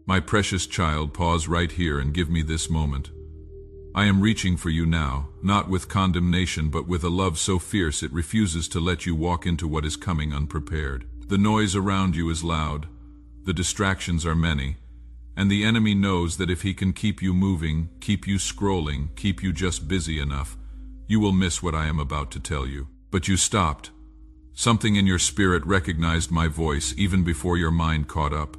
My precious child, pause right here and give me this moment. I am reaching for you now, not with condemnation but with a love so fierce it refuses to let you walk into what is coming unprepared. The noise around you is loud, the distractions are many, and the enemy knows that if he can keep you moving, keep you scrolling, keep you just busy enough, you will miss what I am about to tell you. But you stopped. Something in your spirit recognized my voice even before your mind caught up.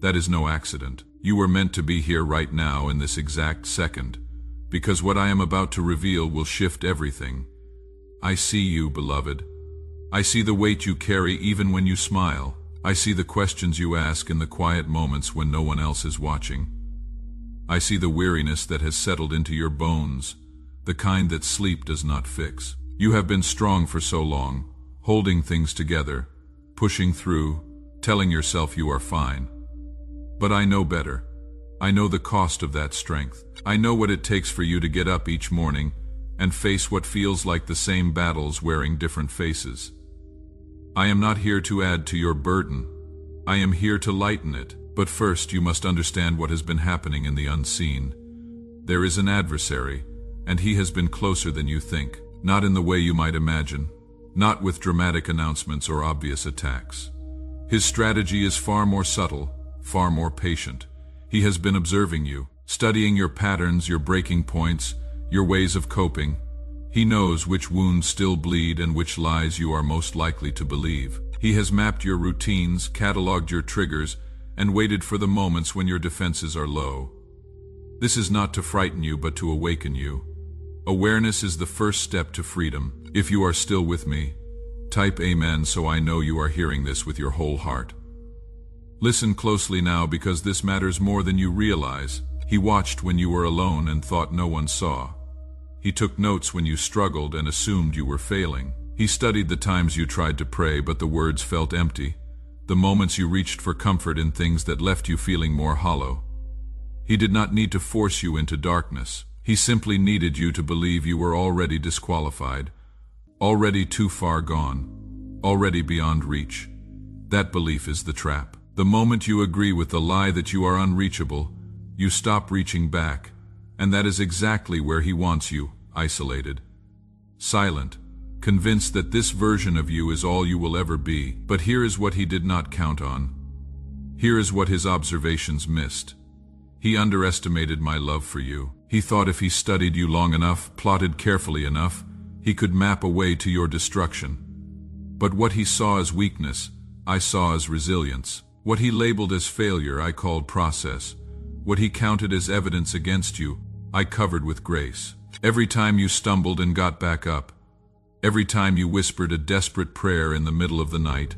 That is no accident. You were meant to be here right now in this exact second, because what I am about to reveal will shift everything. I see you, beloved. I see the weight you carry even when you smile. I see the questions you ask in the quiet moments when no one else is watching. I see the weariness that has settled into your bones, the kind that sleep does not fix. You have been strong for so long, holding things together, pushing through, telling yourself you are fine. But I know better. I know the cost of that strength. I know what it takes for you to get up each morning and face what feels like the same battles wearing different faces. I am not here to add to your burden. I am here to lighten it. But first you must understand what has been happening in the unseen. There is an adversary, and he has been closer than you think, not in the way you might imagine, not with dramatic announcements or obvious attacks. His strategy is far more subtle, far more patient. He has been observing you, studying your patterns, your breaking points, your ways of coping. He knows which wounds still bleed and which lies you are most likely to believe. He has mapped your routines, cataloged your triggers, and waited for the moments when your defenses are low. This is not to frighten you, but to awaken you. Awareness is the first step to freedom. If you are still with me, type Amen so I know you are hearing this with your whole heart. Listen closely now, because this matters more than you realize. He watched when you were alone and thought no one saw. He took notes when you struggled and assumed you were failing. He studied the times you tried to pray but the words felt empty, the moments you reached for comfort in things that left you feeling more hollow. He did not need to force you into darkness. He simply needed you to believe you were already disqualified, already too far gone, already beyond reach. That belief is the trap. The moment you agree with the lie that you are unreachable, you stop reaching back, and that is exactly where he wants you, isolated, silent, convinced that this version of you is all you will ever be. But here is what he did not count on. Here is what his observations missed. He underestimated my love for you. He thought if he studied you long enough, plotted carefully enough, he could map a way to your destruction. But what he saw as weakness, I saw as resilience. What he labeled as failure, I called process. What he counted as evidence against you, I covered with grace. Every time you stumbled and got back up, every time you whispered a desperate prayer in the middle of the night,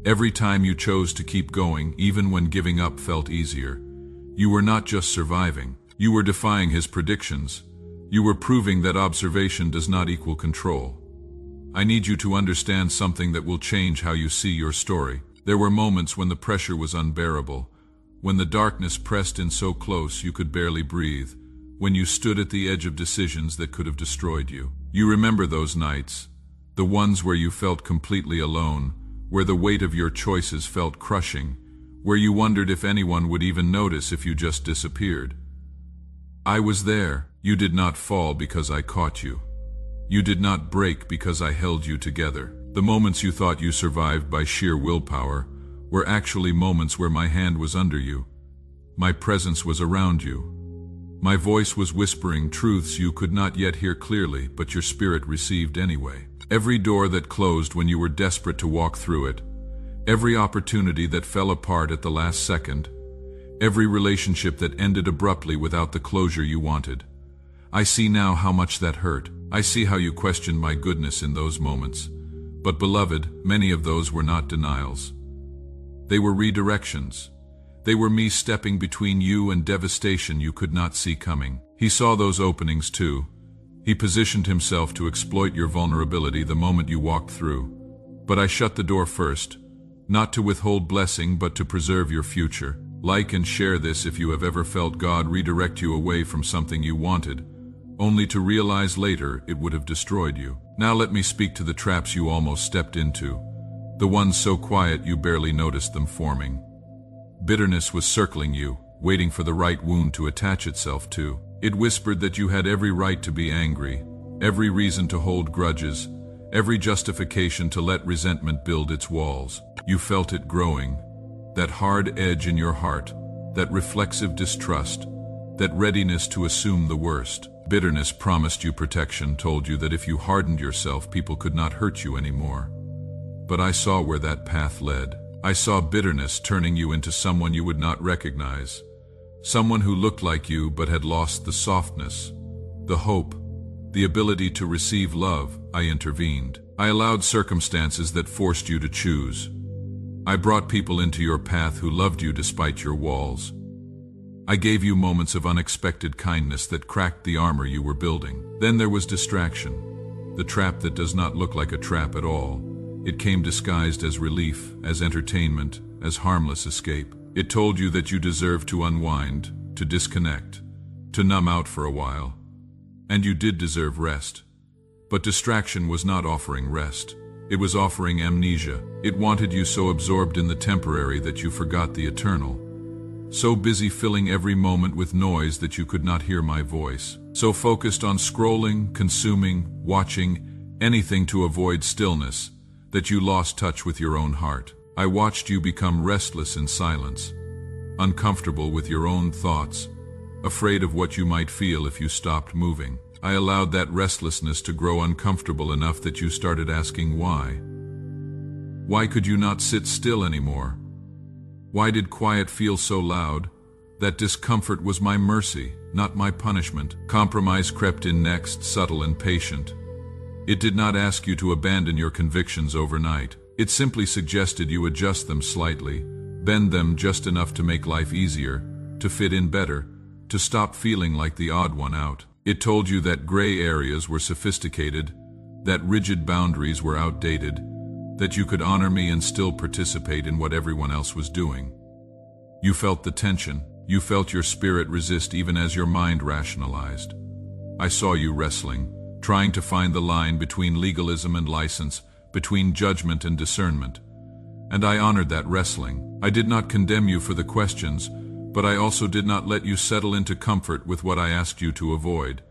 every time you chose to keep going even when giving up felt easier, you were not just surviving, you were defying his predictions. You were proving that observation does not equal control. I need you to understand something that will change how you see your story. There were moments when the pressure was unbearable, when the darkness pressed in so close you could barely breathe, when you stood at the edge of decisions that could have destroyed you. You remember those nights, the ones where you felt completely alone, where the weight of your choices felt crushing, where you wondered if anyone would even notice if you just disappeared. I was there. You did not fall because I caught you. You did not break because I held you together. The moments you thought you survived by sheer willpower were actually moments where my hand was under you. My presence was around you. My voice was whispering truths you could not yet hear clearly, but your spirit received anyway. Every door that closed when you were desperate to walk through it, every opportunity that fell apart at the last second, every relationship that ended abruptly without the closure you wanted. I see now how much that hurt. I see how you questioned my goodness in those moments. But beloved, many of those were not denials. They were redirections. They were me stepping between you and devastation you could not see coming. He saw those openings too. He positioned himself to exploit your vulnerability the moment you walked through. But I shut the door first, not to withhold blessing, but to preserve your future. Like and share this if you have ever felt God redirect you away from something you wanted, only to realize later it would have destroyed you. Now let me speak to the traps you almost stepped into, the ones so quiet you barely noticed them forming. Bitterness was circling you, waiting for the right wound to attach itself to. It whispered that you had every right to be angry, every reason to hold grudges, every justification to let resentment build its walls. You felt it growing, that hard edge in your heart, that reflexive distrust, that readiness to assume the worst. Bitterness promised you protection, told you that if you hardened yourself, people could not hurt you anymore. But I saw where that path led. I saw bitterness turning you into someone you would not recognize, someone who looked like you but had lost the softness, the hope, the ability to receive love. I intervened. I allowed circumstances that forced you to choose. I brought people into your path who loved you despite your walls. I gave you moments of unexpected kindness that cracked the armor you were building. Then there was distraction, the trap that does not look like a trap at all. It came disguised as relief, as entertainment, as harmless escape. It told you that you deserved to unwind, to disconnect, to numb out for a while. And you did deserve rest. But distraction was not offering rest. It was offering amnesia. It wanted you so absorbed in the temporary that you forgot the eternal. So busy filling every moment with noise that you could not hear my voice. So focused on scrolling, consuming, watching, anything to avoid stillness, that you lost touch with your own heart. I watched you become restless in silence, uncomfortable with your own thoughts, afraid of what you might feel if you stopped moving. I allowed that restlessness to grow uncomfortable enough that you started asking why. Why could you not sit still anymore? Why did quiet feel so loud? That discomfort was my mercy, not my punishment. Compromise crept in next, subtle and patient. It did not ask you to abandon your convictions overnight. It simply suggested you adjust them slightly, bend them just enough to make life easier, to fit in better, to stop feeling like the odd one out. It told you that gray areas were sophisticated, that rigid boundaries were outdated, that you could honor me and still participate in what everyone else was doing. You felt the tension. You felt your spirit resist even as your mind rationalized. I saw you wrestling, trying to find the line between legalism and license, between judgment and discernment. And I honored that wrestling. I did not condemn you for the questions, but I also did not let you settle into comfort with what I asked you to avoid.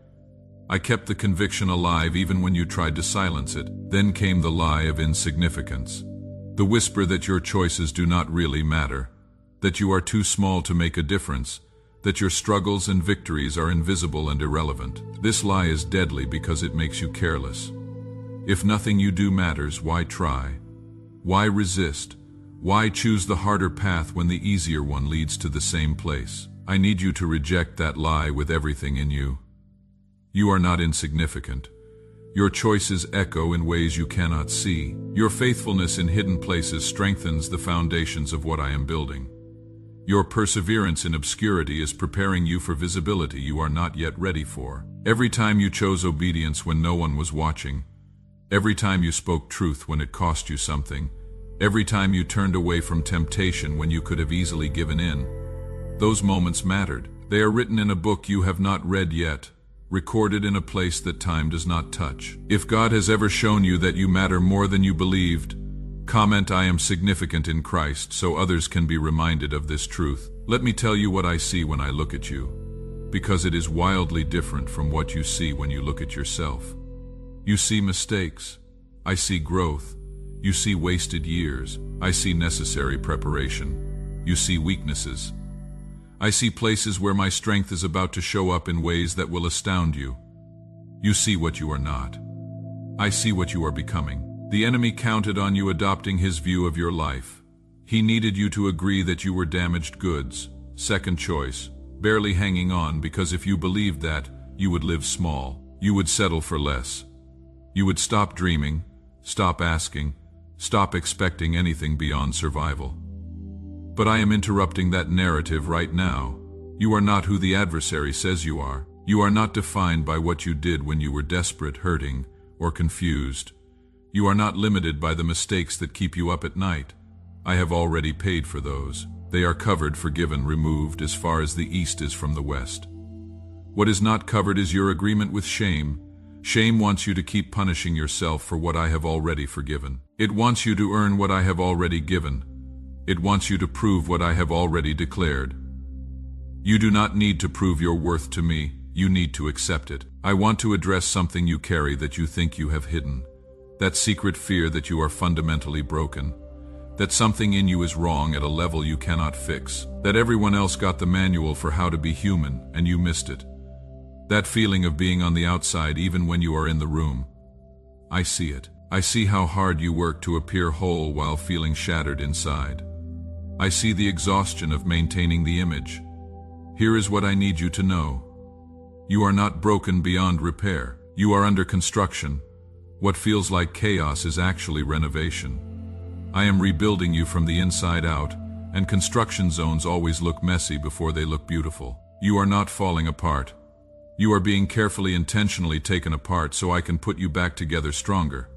I kept the conviction alive even when you tried to silence it. Then came the lie of insignificance, the whisper that your choices do not really matter, that you are too small to make a difference, that your struggles and victories are invisible and irrelevant. This lie is deadly because it makes you careless. If nothing you do matters, why try? Why resist? Why choose the harder path when the easier one leads to the same place? I need you to reject that lie with everything in you. You are not insignificant. Your choices echo in ways you cannot see. Your faithfulness in hidden places strengthens the foundations of what I am building. Your perseverance in obscurity is preparing you for visibility you are not yet ready for. Every time you chose obedience when no one was watching, every time you spoke truth when it cost you something, every time you turned away from temptation when you could have easily given in, those moments mattered. They are written in a book you have not read yet, recorded in a place that time does not touch. If God has ever shown you that you matter more than you believed, comment I am significant in Christ so others can be reminded of this truth. Let me tell you what I see when I look at you, because it is wildly different from what you see when you look at yourself. You see mistakes. I see growth. You see wasted years. I see necessary preparation. You see weaknesses. I see places where my strength is about to show up in ways that will astound you. You see what you are not. I see what you are becoming. The enemy counted on you adopting his view of your life. He needed you to agree that you were damaged goods, second choice, barely hanging on, because if you believed that, you would live small. You would settle for less. You would stop dreaming, stop asking, stop expecting anything beyond survival. But I am interrupting that narrative right now. You are not who the adversary says you are. You are not defined by what you did when you were desperate, hurting, or confused. You are not limited by the mistakes that keep you up at night. I have already paid for those. They are covered, forgiven, removed as far as the east is from the west. What is not covered is your agreement with shame. Shame wants you to keep punishing yourself for what I have already forgiven. It wants you to earn what I have already given. It wants you to prove what I have already declared. You do not need to prove your worth to me, you need to accept it. I want to address something you carry that you think you have hidden. That secret fear that you are fundamentally broken. That something in you is wrong at a level you cannot fix. That everyone else got the manual for how to be human, and you missed it. That feeling of being on the outside even when you are in the room. I see it. I see how hard you work to appear whole while feeling shattered inside. I see the exhaustion of maintaining the image. Here is what I need you to know. You are not broken beyond repair. You are under construction. What feels like chaos is actually renovation. I am rebuilding you from the inside out, and construction zones always look messy before they look beautiful. You are not falling apart. You are being carefully, intentionally taken apart so I can put you back together stronger.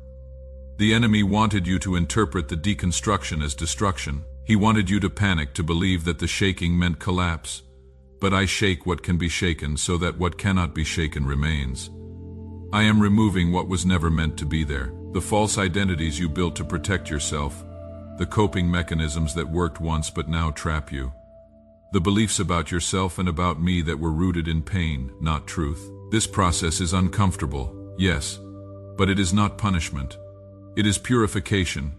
The enemy wanted you to interpret the deconstruction as destruction. He wanted you to panic, to believe that the shaking meant collapse. But I shake what can be shaken so that what cannot be shaken remains. I am removing what was never meant to be there. The false identities you built to protect yourself. The coping mechanisms that worked once but now trap you. The beliefs about yourself and about me that were rooted in pain, not truth. This process is uncomfortable, yes, but it is not punishment. It is purification.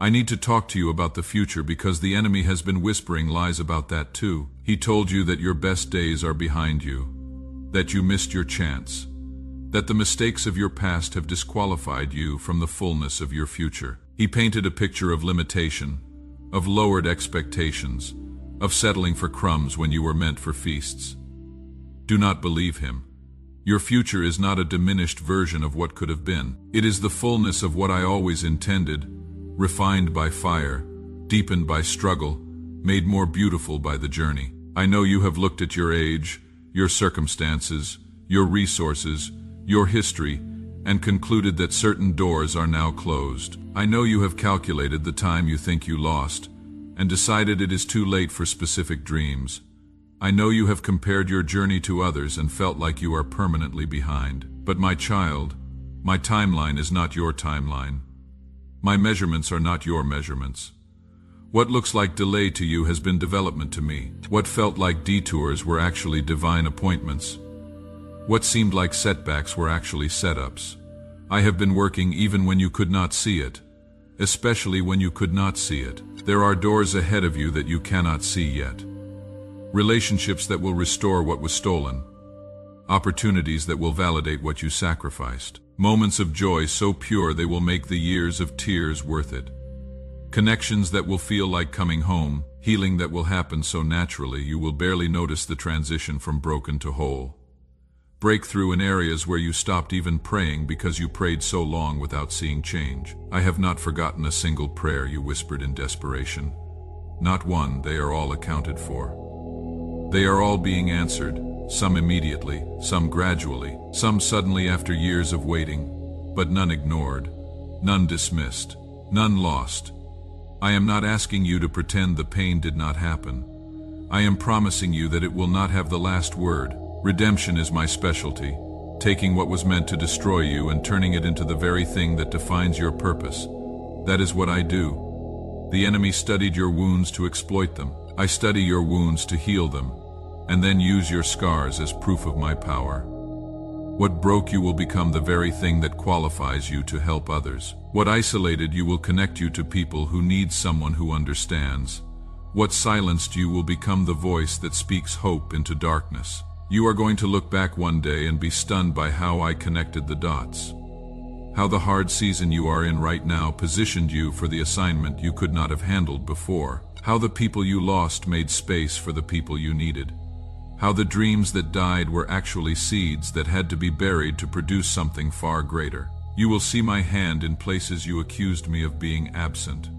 I need to talk to you about the future because the enemy has been whispering lies about that too. He told you that your best days are behind you, that you missed your chance, that the mistakes of your past have disqualified you from the fullness of your future. He painted a picture of limitation, of lowered expectations, of settling for crumbs when you were meant for feasts. Do not believe him. Your future is not a diminished version of what could have been. It is the fullness of what I always intended, refined by fire, deepened by struggle, made more beautiful by the journey. I know you have looked at your age, your circumstances, your resources, your history, and concluded that certain doors are now closed. I know you have calculated the time you think you lost, and decided it is too late for specific dreams. I know you have compared your journey to others and felt like you are permanently behind. But my child, my timeline is not your timeline. My measurements are not your measurements. What looks like delay to you has been development to me. What felt like detours were actually divine appointments. What seemed like setbacks were actually setups. I have been working even when you could not see it, especially when you could not see it. There are doors ahead of you that you cannot see yet. Relationships that will restore what was stolen. Opportunities that will validate what you sacrificed. Moments of joy so pure they will make the years of tears worth it. Connections that will feel like coming home. Healing that will happen so naturally you will barely notice the transition from broken to whole. Breakthrough in areas where you stopped even praying because you prayed so long without seeing change. I have not forgotten a single prayer you whispered in desperation. Not one. They are all accounted for. They are all being answered, some immediately, some gradually, some suddenly after years of waiting, but none ignored, none dismissed, none lost. I am not asking you to pretend the pain did not happen. I am promising you that it will not have the last word. Redemption is my specialty, taking what was meant to destroy you and turning it into the very thing that defines your purpose. That is what I do. The enemy studied your wounds to exploit them. I study your wounds to heal them, and then use your scars as proof of my power. What broke you will become the very thing that qualifies you to help others. What isolated you will connect you to people who need someone who understands. What silenced you will become the voice that speaks hope into darkness. You are going to look back one day and be stunned by how I connected the dots. How the hard season you are in right now positioned you for the assignment you could not have handled before. How the people you lost made space for the people you needed. How the dreams that died were actually seeds that had to be buried to produce something far greater. You will see my hand in places you accused me of being absent.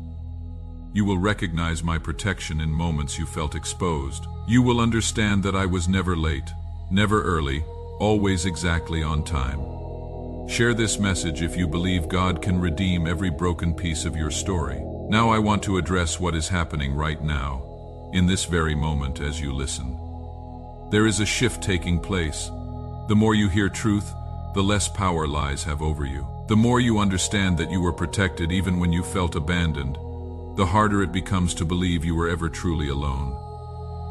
You will recognize my protection in moments you felt exposed. You will understand that I was never late, never early, always exactly on time. Share this message if you believe God can redeem every broken piece of your story. Now I want to address what is happening right now, in this very moment as you listen. There is a shift taking place. The more you hear truth, the less power lies have over you. The more you understand that you were protected even when you felt abandoned, the harder it becomes to believe you were ever truly alone.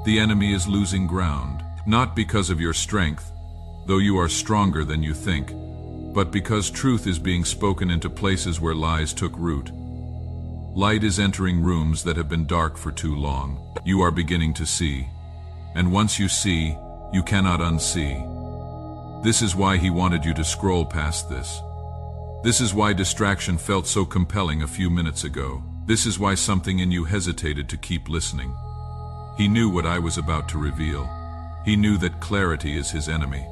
The enemy is losing ground, not because of your strength, though you are stronger than you think, but because truth is being spoken into places where lies took root. Light is entering rooms that have been dark for too long. You are beginning to see, and once you see, you cannot unsee. This is why he wanted you to scroll past this. This is why distraction felt so compelling a few minutes ago. This is why something in you hesitated to keep listening. He knew what I was about to reveal. He knew that clarity is his enemy.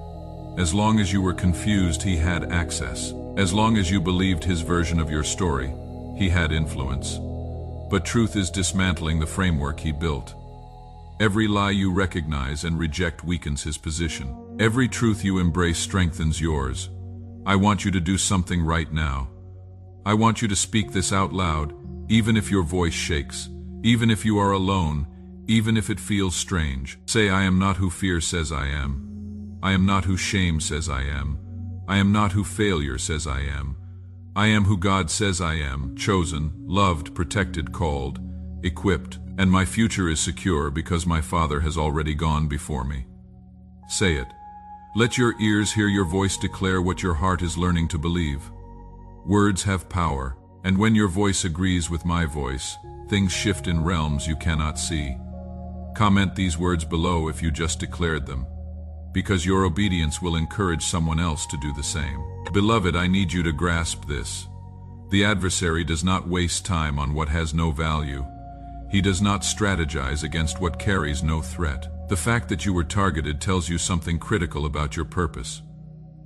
As long as you were confused, he had access. As long as you believed his version of your story, he had influence. But truth is dismantling the framework he built. Every lie you recognize and reject weakens his position. Every truth you embrace strengthens yours. I want you to do something right now. I want you to speak this out loud, even if your voice shakes, even if you are alone, even if it feels strange. Say, I am not who fear says I am. I am not who shame says I am. I am not who failure says I am. I am who God says I am, chosen, loved, protected, called, equipped, and my future is secure because my Father has already gone before me. Say it. Let your ears hear your voice declare what your heart is learning to believe. Words have power, and when your voice agrees with my voice, things shift in realms you cannot see. Comment these words below if you just declared them, because your obedience will encourage someone else to do the same. Beloved, I need you to grasp this. The adversary does not waste time on what has no value. He does not strategize against what carries no threat. The fact that you were targeted tells you something critical about your purpose.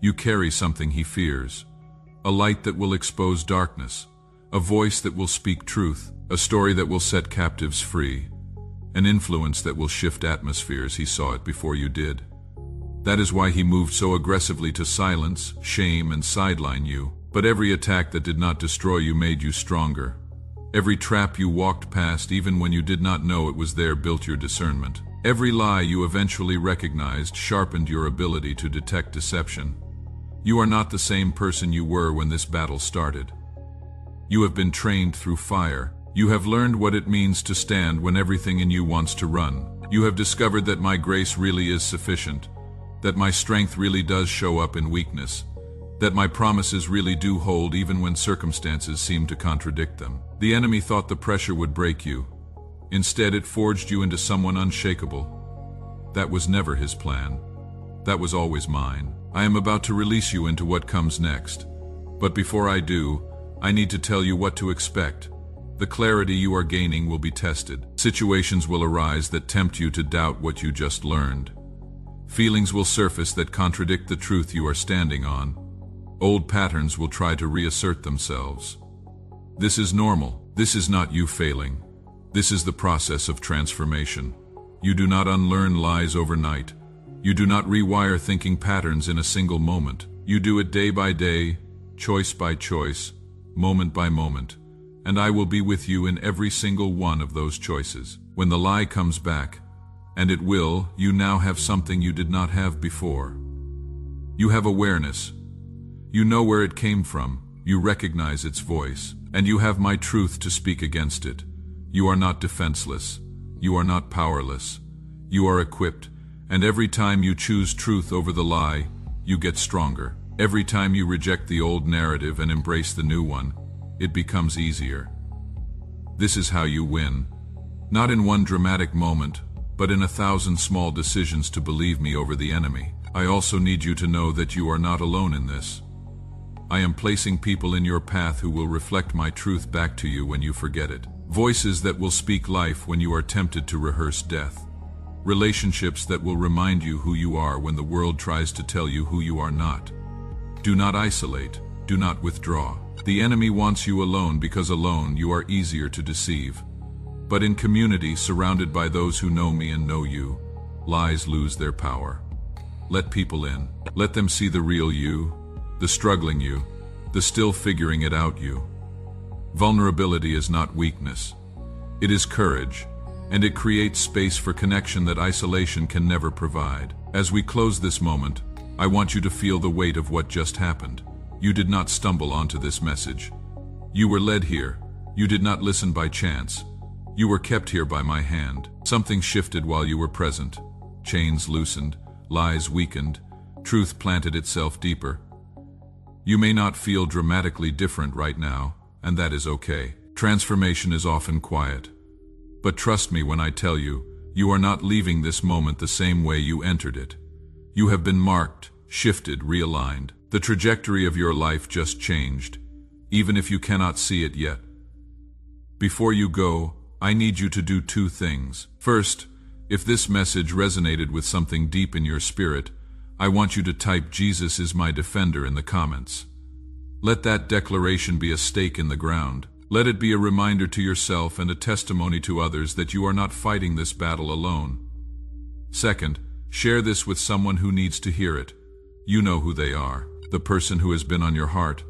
You carry something he fears. A light that will expose darkness. A voice that will speak truth. A story that will set captives free. An influence that will shift atmospheres. He saw it before you did. That is why he moved so aggressively to silence, shame, and sideline you. But every attack that did not destroy you made you stronger. Every trap you walked past, even when you did not know it was there, built your discernment. Every lie you eventually recognized sharpened your ability to detect deception. You are not the same person you were when this battle started. You have been trained through fire. You have learned what it means to stand when everything in you wants to run. You have discovered that my grace really is sufficient, that my strength really does show up in weakness, that my promises really do hold even when circumstances seem to contradict them. The enemy thought the pressure would break you. Instead, it forged you into someone unshakable. That was never his plan. That was always mine. I am about to release you into what comes next. But before I do, I need to tell you what to expect. The clarity you are gaining will be tested. Situations will arise that tempt you to doubt what you just learned. Feelings will surface that contradict the truth you are standing on. Old patterns will try to reassert themselves. This is normal. This is not you failing. This is the process of transformation. You do not unlearn lies overnight. You do not rewire thinking patterns in a single moment. You do it day by day, choice by choice, moment by moment. And I will be with you in every single one of those choices. When the lie comes back, and it will, you now have something you did not have before. You have awareness. You know where it came from. You recognize its voice. And you have my truth to speak against it. You are not defenseless. You are not powerless. You are equipped. And every time you choose truth over the lie, you get stronger. Every time you reject the old narrative and embrace the new one, it becomes easier. This is how you win. Not in one dramatic moment, but in 1,000 small decisions to believe me over the enemy. I also need you to know that you are not alone in this. I am placing people in your path who will reflect my truth back to you when you forget it. Voices that will speak life when you are tempted to rehearse death. Relationships that will remind you who you are when the world tries to tell you who you are not. Do not isolate. Do not withdraw. The enemy wants you alone because alone you are easier to deceive. But in community, surrounded by those who know me and know you, lies lose their power. Let people in. Let them see the real you, the struggling you, the still figuring it out you. Vulnerability is not weakness. It is courage, and it creates space for connection that isolation can never provide. As we close this moment, I want you to feel the weight of what just happened. You did not stumble onto this message. You were led here, You did not listen by chance. You were kept here by my hand. Something shifted while you were present. Chains loosened, lies weakened, truth planted itself deeper. You may not feel dramatically different right now, and that is okay. Transformation is often quiet. But trust me when I tell you, you are not leaving this moment the same way you entered it. You have been marked, shifted, realigned. The trajectory of your life just changed, even if you cannot see it yet. Before you go, I need you to do two things. First, if this message resonated with something deep in your spirit, I want you to type "Jesus is my defender" in the comments. Let that declaration be a stake in the ground. Let it be a reminder to yourself and a testimony to others that you are not fighting this battle alone. Second, share this with someone who needs to hear it. You know who they are. The person who has been on your heart,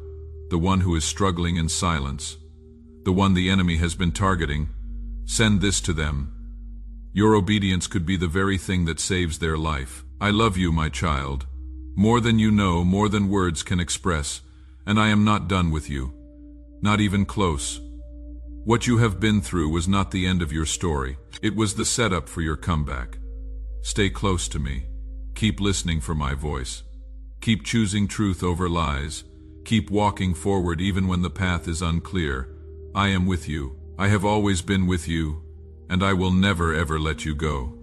the one who is struggling in silence, the one the enemy has been targeting. Send this to them. Your obedience could be the very thing that saves their life. I love you, my child, more than you know, more than words can express, and I am not done with you. Not even close. What you have been through was not the end of your story. It was the setup for your comeback. Stay close to me. Keep listening for my voice. Keep choosing truth over lies. Keep walking forward even when the path is unclear. I am with you. I have always been with you, and I will never ever let you go.